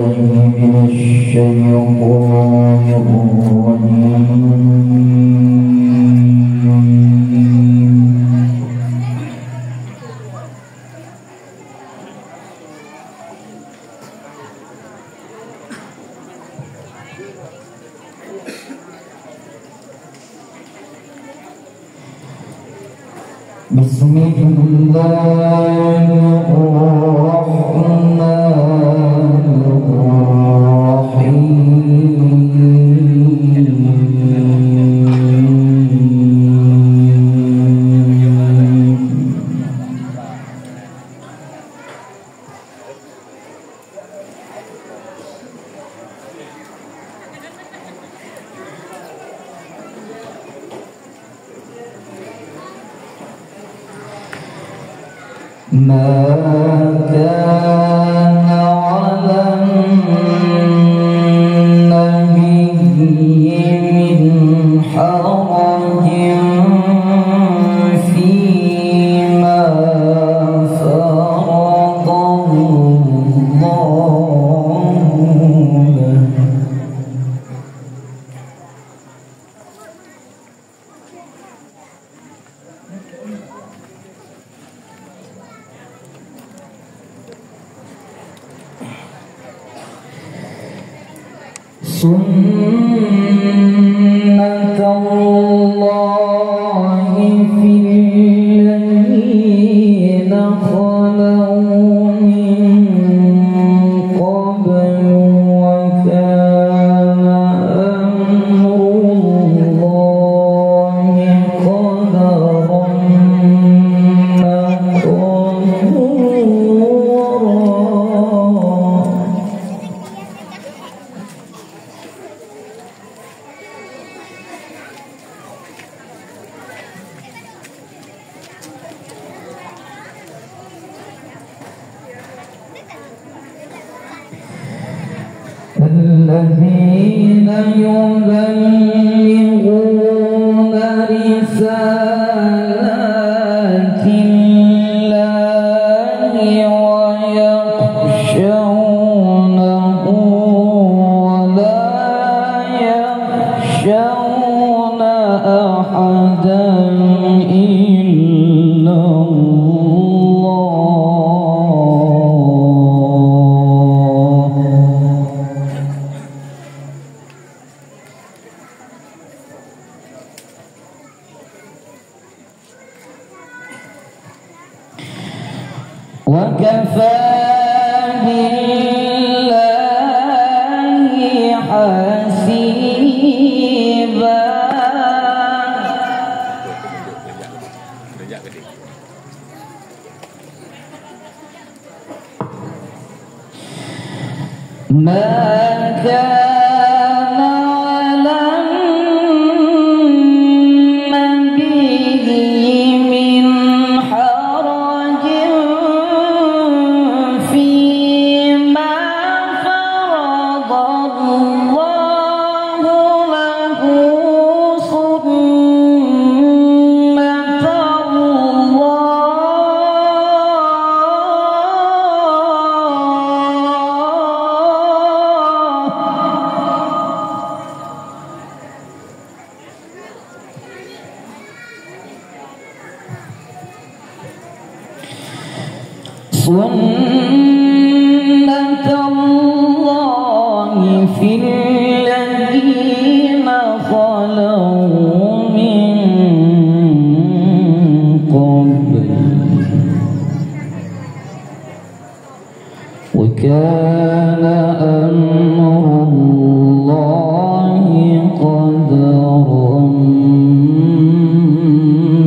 من الشيطان الرجيم. بسم الله الرحمن ما كان على النبي من حرج فيما فرض الله له. سنة الله في الذين خلوا من قبل وكان أمر الله قدرا مقدورا. الذين يبلغون رسالات الله ويخشونه ولا يخشون أحدا إلا وكفى بالله حسيبا. ما كان على النبي من حرج فيما فرض الله له. سنة الله في الذين خلوا من قبل وكان أمر الله قدرا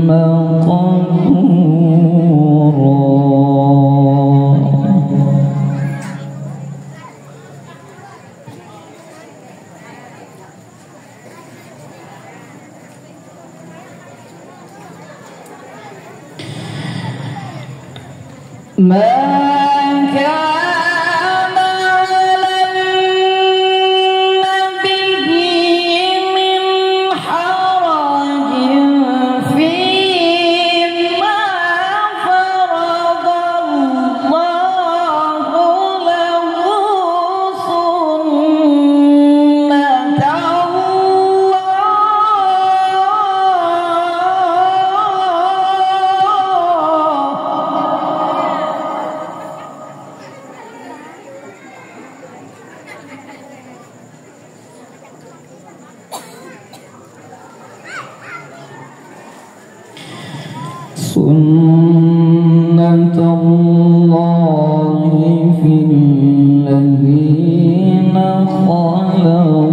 مقدورا. ما كان على النبي من حرج فيما فرض الله له. سنة الله في الذين خلوا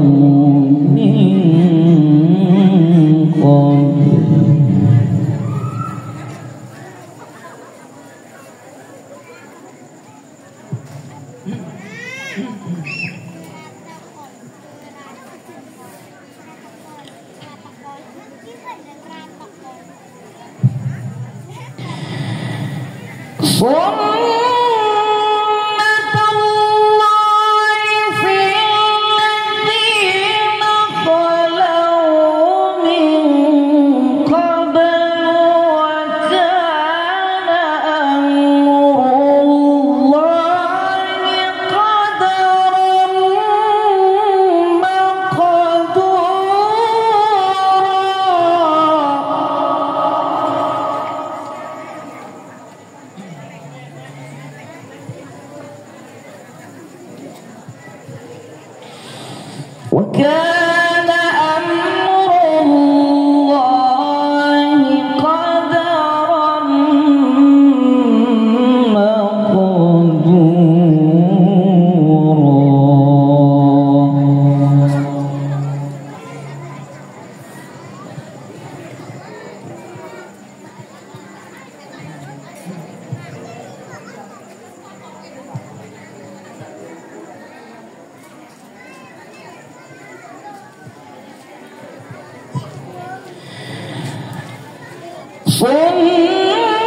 من قبل وكان أمر الله قدرا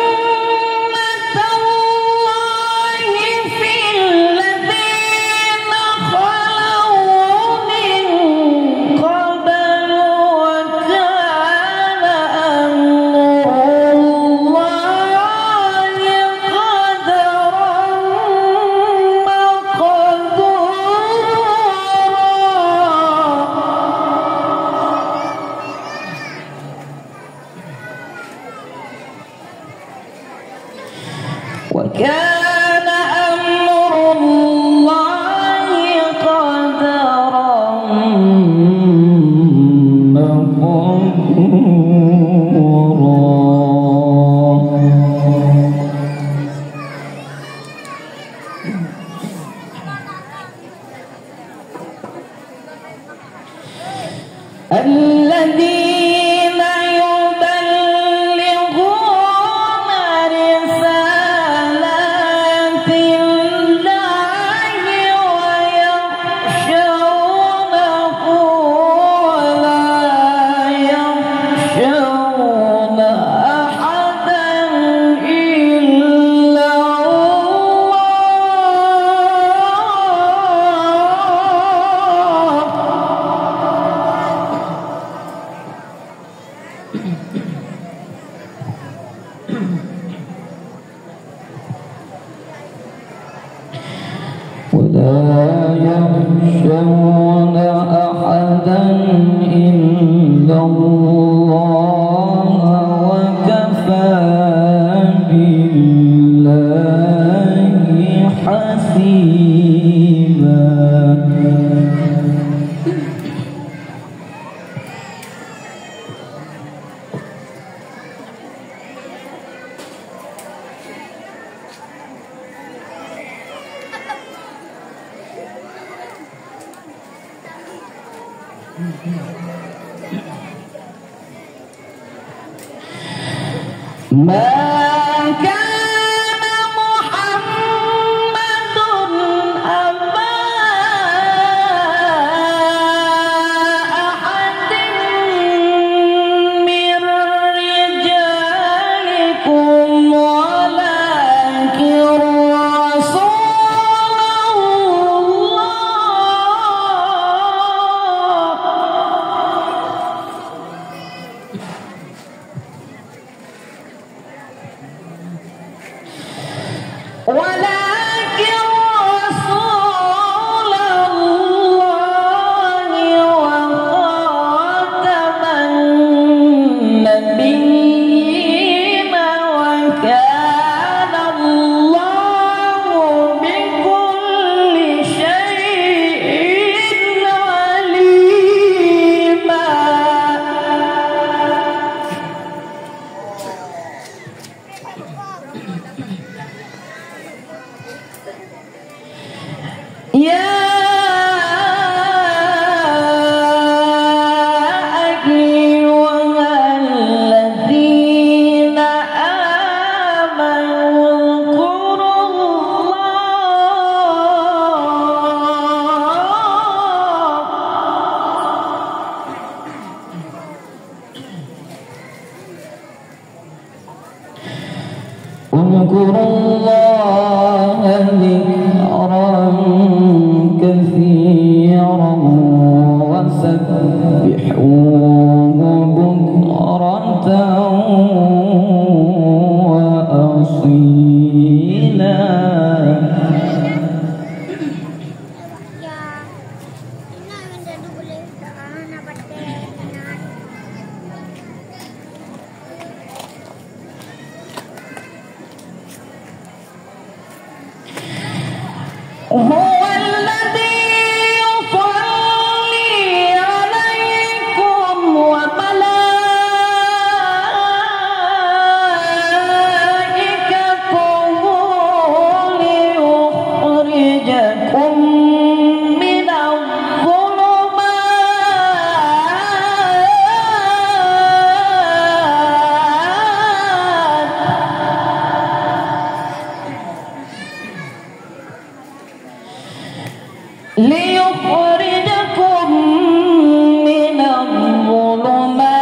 سنة الله في الذين خلوا من قبل وكان أمر الله قدرا مقدورا وكان أمر الله قدرا مقدورا الذين يبلغون رسالات الله ويخشونه ولا يخشون أحدا إلا ولا يخشون أحدا إلا الله وكفى بالله حسيبا ما كان محمد أبا أحد من رجالكم ولكن رسول الله كثيرا وسبحوه بكرة وأصيلا. هو الذي يصلي عليكم وملائكته ليخرجكم من الظلمات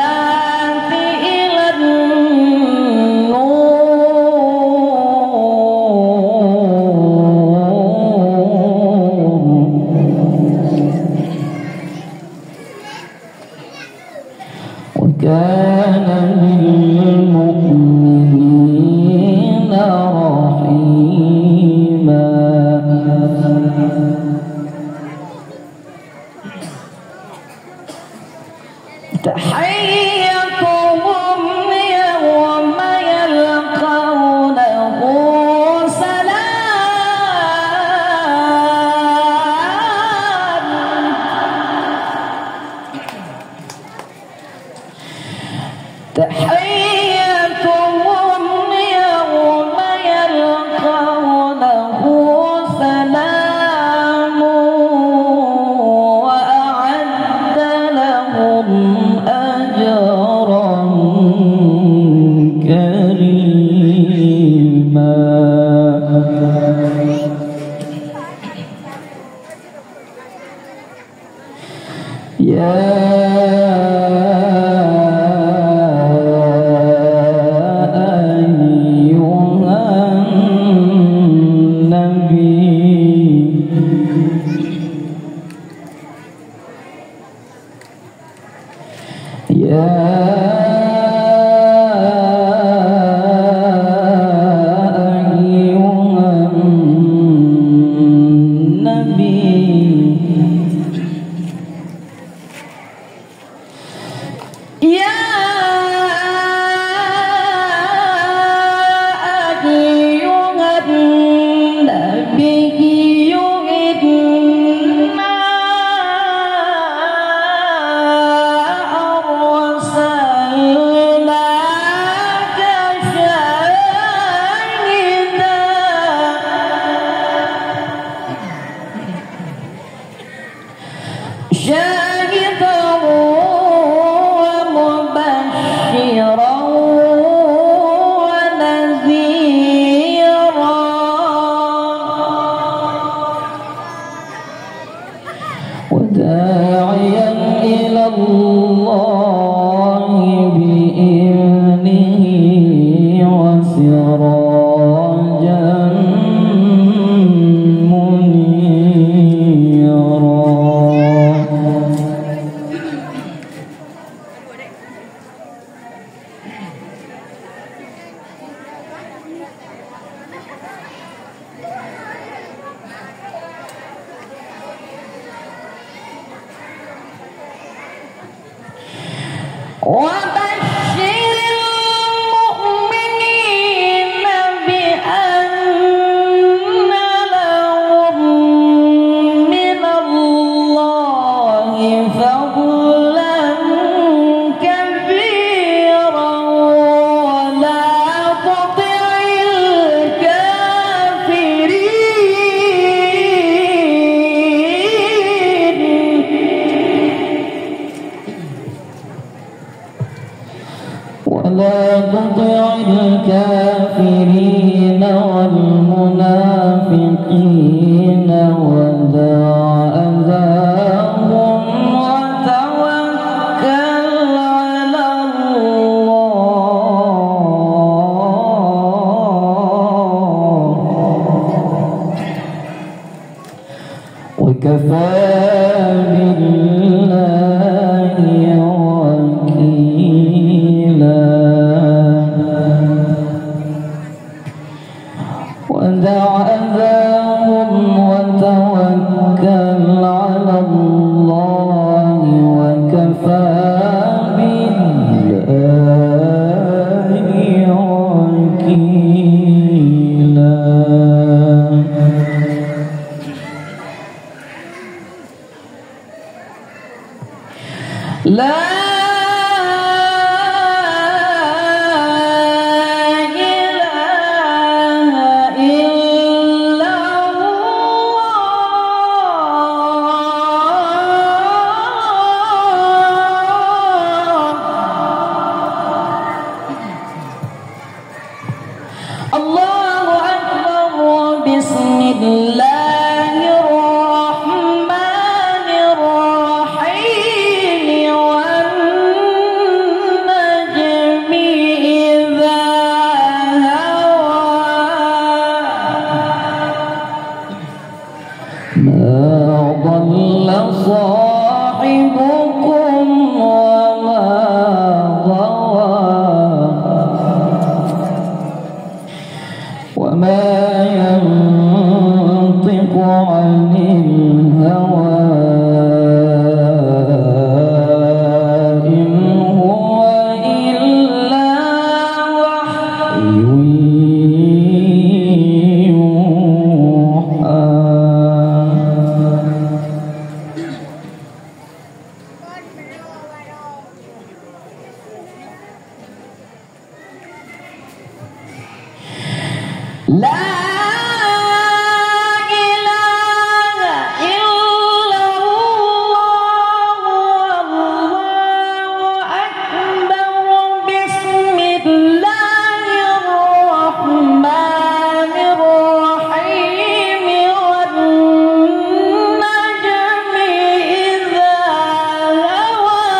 إلى النور وكان بالمؤمنين رحيما. تحيتهم يوم يلقونه سلام. تحيتهم يوم يلقونه سلام وأعد لهم أجرا كريما. يا شاهدا ومبشرا ونذيرا وداعيا إلى الله بإذنه وسراجا وبشر المؤمنين بأن لهم من الله فضلا كبيرا ولا تطع الكافرين بالله وكيلا ودع أذاهم وتوكل على الله وكفى بالله وكيلا لا الله أكبر بسم الله الرحمن الرحيم والنجم إذا هوى ما ضل صاحبكم وما غوى وما ينطق عن الهوى إن هو إلا وحي يوحى لا إله إلا الله والله أكبر بسم الله الرحمن الرحيم والنجم إذا هوى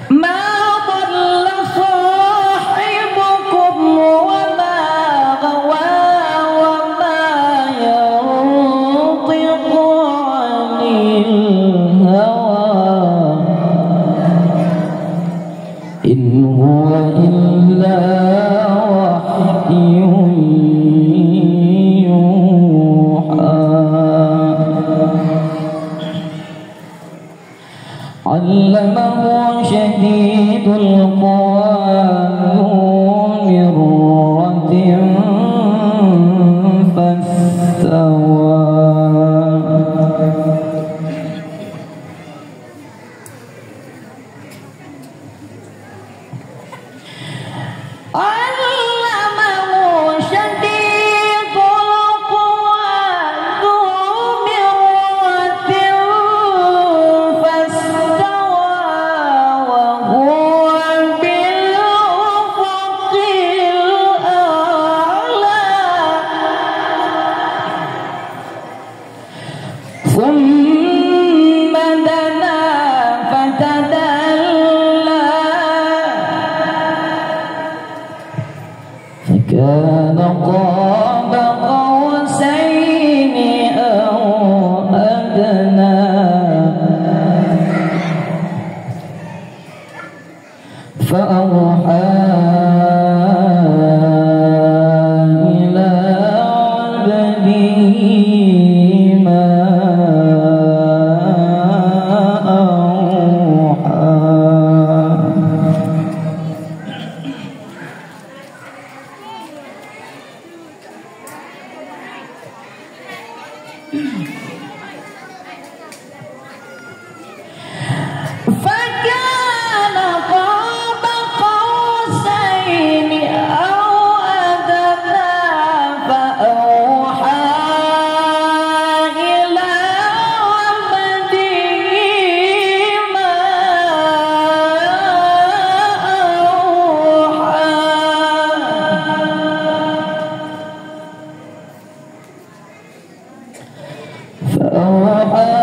ما ضل صاحبكم وما غوى وما ينطق عن الهوى إن هو إلا وحي يوحى علمه شديد القوى ذو مرة فاستوى علمه شديد القوى ذو مرة فاستوى وهو بالأفق الأعلى ثم دنا فتدلى فكان قاب قوسين أو أدنى فأوحى إلى عبده ما أوحى فكان قاب قوسين أو أدنى فأوحى إلى عبده ما أوحى